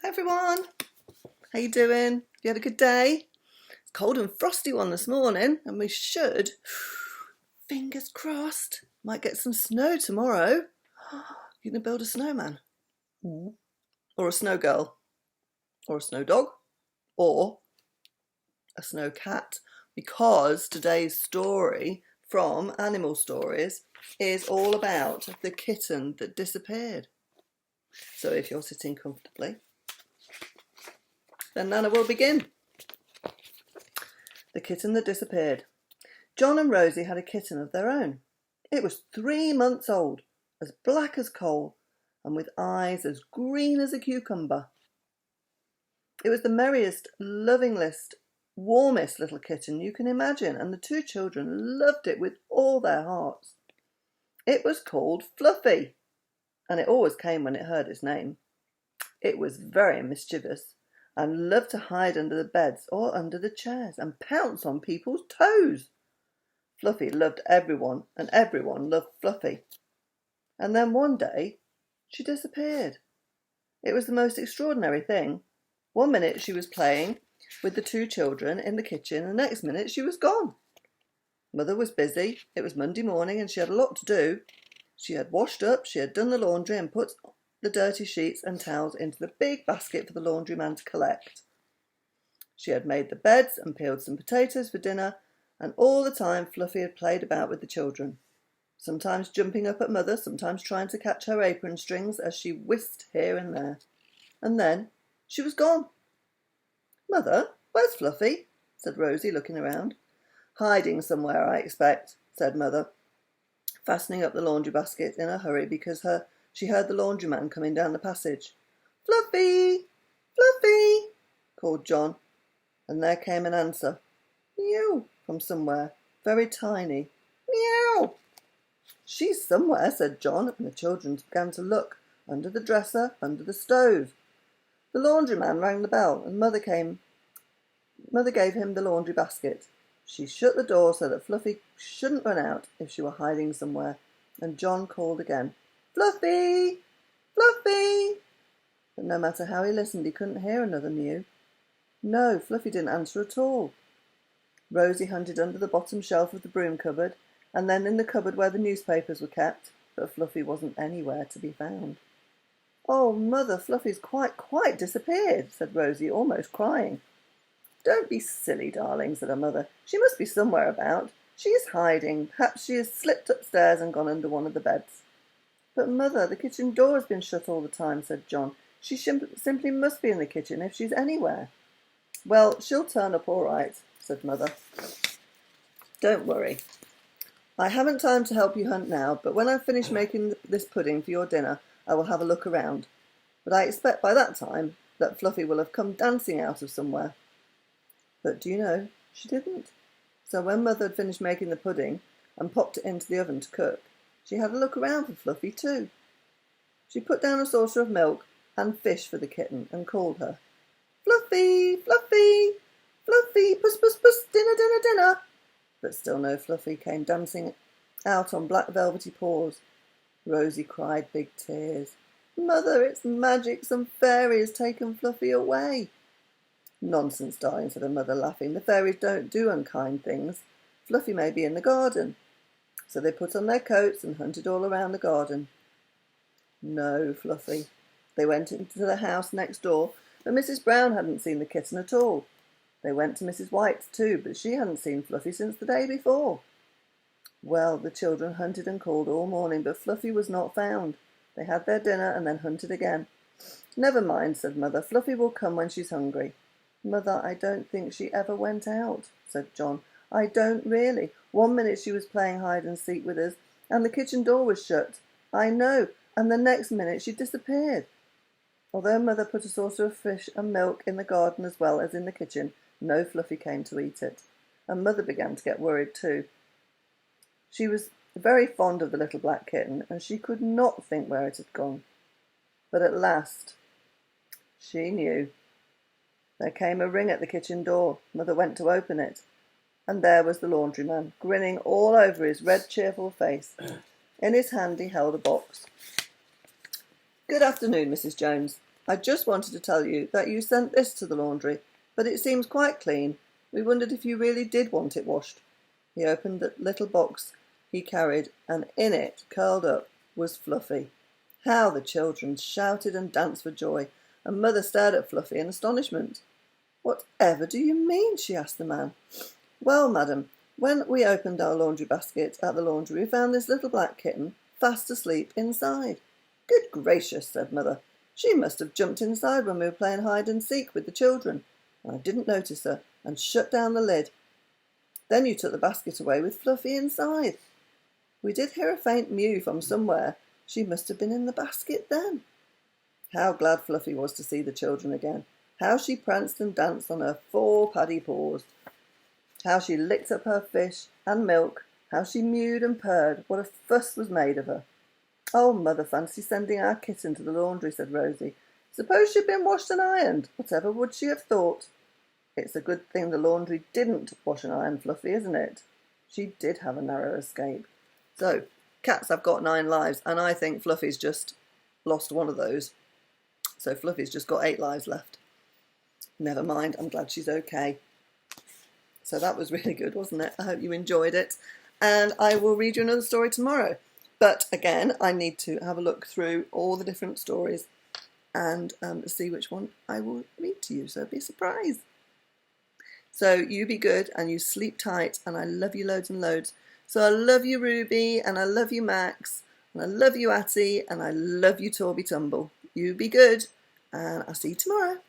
Hi everyone, how you doing? You had a good day? It's cold and frosty one this morning, and we should, fingers crossed, might get some snow tomorrow. You gonna build a snowman? Or a snow girl? Or a snow dog? Or a snow cat? Because today's story from Animal Stories is all about the kitten that disappeared. So if you're sitting comfortably, then Nana will begin. The Kitten That Disappeared. John and Rosie had a kitten of their own. It was 3 months old, as black as coal, and with eyes as green as a cucumber. It was the merriest, lovingest, warmest little kitten you can imagine, and the two children loved it with all their hearts. It was called Fluffy, and it always came when it heard its name. It was very mischievous, and loved to hide under the beds or under the chairs and pounce on people's toes. Fluffy loved everyone, and everyone loved Fluffy. And then one day, she disappeared. It was the most extraordinary thing. One minute she was playing with the two children in the kitchen, and the next minute she was gone. Mother was busy. It was Monday morning, and she had a lot to do. She had washed up, she had done the laundry, and put the dirty sheets and towels into the big basket for the laundryman to collect. She had made the beds and peeled some potatoes for dinner, and all the time Fluffy had played about with the children, sometimes jumping up at Mother, sometimes trying to catch her apron strings as she whisked here and there. And then she was gone. "Mother, where's Fluffy?" said Rosie, looking around. "Hiding somewhere, I expect," said Mother, fastening up the laundry basket in a hurry because she heard the laundryman coming down the passage. "Fluffy! Fluffy!" called John, and there came an answer. "Meow," from somewhere, very tiny. "Meow." "She's somewhere," said John, and the children began to look under the dresser, under the stove. The laundryman rang the bell, and Mother gave him the laundry basket. She shut the door so that Fluffy shouldn't run out if she were hiding somewhere, and John called again, "Fluffy! Fluffy!" But no matter how he listened, he couldn't hear another mew. No, Fluffy didn't answer at all. Rosie hunted under the bottom shelf of the broom cupboard, and then in the cupboard where the newspapers were kept, but Fluffy wasn't anywhere to be found. "Oh, Mother, Fluffy's quite disappeared," said Rosie, almost crying. "Don't be silly, darling," said her mother. "She must be somewhere about. She is hiding. Perhaps she has slipped upstairs and gone under one of the beds." "But, Mother, the kitchen door has been shut all the time," said John. "She simply must be in the kitchen if she's anywhere." "Well, she'll turn up all right," said Mother. "Don't worry. I haven't time to help you hunt now, but when I've finished making this pudding for your dinner, I will have a look around. But I expect by that time that Fluffy will have come dancing out of somewhere." But do you know, she didn't. So when Mother had finished making the pudding and popped it into the oven to cook, she had a look around for Fluffy too. She put down a saucer of milk and fish for the kitten and called her. "Fluffy! Fluffy! Fluffy! Puss, puss, puss! Dinner, dinner, dinner!" But still no Fluffy came dancing out on black velvety paws. Rosie cried big tears. "Mother, it's magic. Some fairy has taken Fluffy away." "Nonsense, darling," said her mother, laughing. "The fairies don't do unkind things. Fluffy may be in the garden." So they put on their coats and hunted all around the garden. No Fluffy. They went into the house next door, but Mrs. Brown hadn't seen the kitten at all. They went to Mrs. White's too, but she hadn't seen Fluffy since the day before. Well, the children hunted and called all morning, but Fluffy was not found. They had their dinner and then hunted again. "Never mind," said Mother. "Fluffy will come when she's hungry." "Mother, I don't think she ever went out," said John. "I don't really. One minute she was playing hide and seek with us, and the kitchen door was shut. I know, and the next minute she disappeared." Although Mother put a saucer of fish and milk in the garden as well as in the kitchen, no Fluffy came to eat it, and Mother began to get worried too. She was very fond of the little black kitten, and she could not think where it had gone. But at last she knew. There came a ring at the kitchen door. Mother went to open it, and there was the laundryman, grinning all over his red, cheerful face. In his hand he held a box. "Good afternoon, Mrs. Jones. I just wanted to tell you that you sent this to the laundry, but it seems quite clean. We wondered if you really did want it washed." He opened the little box he carried, and in it, curled up, was Fluffy. How the children shouted and danced for joy, and Mother stared at Fluffy in astonishment. "Whatever do you mean?" she asked the man. "Well, madam, when we opened our laundry basket at the laundry, we found this little black kitten fast asleep inside." "Good gracious," said Mother. "She must have jumped inside when we were playing hide and seek with the children, and I didn't notice her, and shut down the lid. Then you took the basket away with Fluffy inside. We did hear a faint mew from somewhere. She must have been in the basket then." How glad Fluffy was to see the children again. How she pranced and danced on her 4 paddy paws. How she licked up her fish and milk. How she mewed and purred. What a fuss was made of her. "Oh, Mother, fancy sending our kitten to the laundry," said Rosie. "Suppose she'd been washed and ironed. Whatever would she have thought?" "It's a good thing the laundry didn't wash and iron Fluffy, isn't it?" She did have a narrow escape. So, cats have got 9 lives, and I think Fluffy's just lost one of those. So Fluffy's just got 8 lives left. Never mind, I'm glad she's okay. So that was really good, wasn't it? I hope you enjoyed it. And I will read you another story tomorrow. But again, I need to have a look through all the different stories and see which one I will read to you. So be surprised. So you be good and you sleep tight, and I love you loads and loads. So I love you, Ruby, and I love you, Max, and I love you, Atty, and I love you, Torby Tumble. You be good, and I'll see you tomorrow.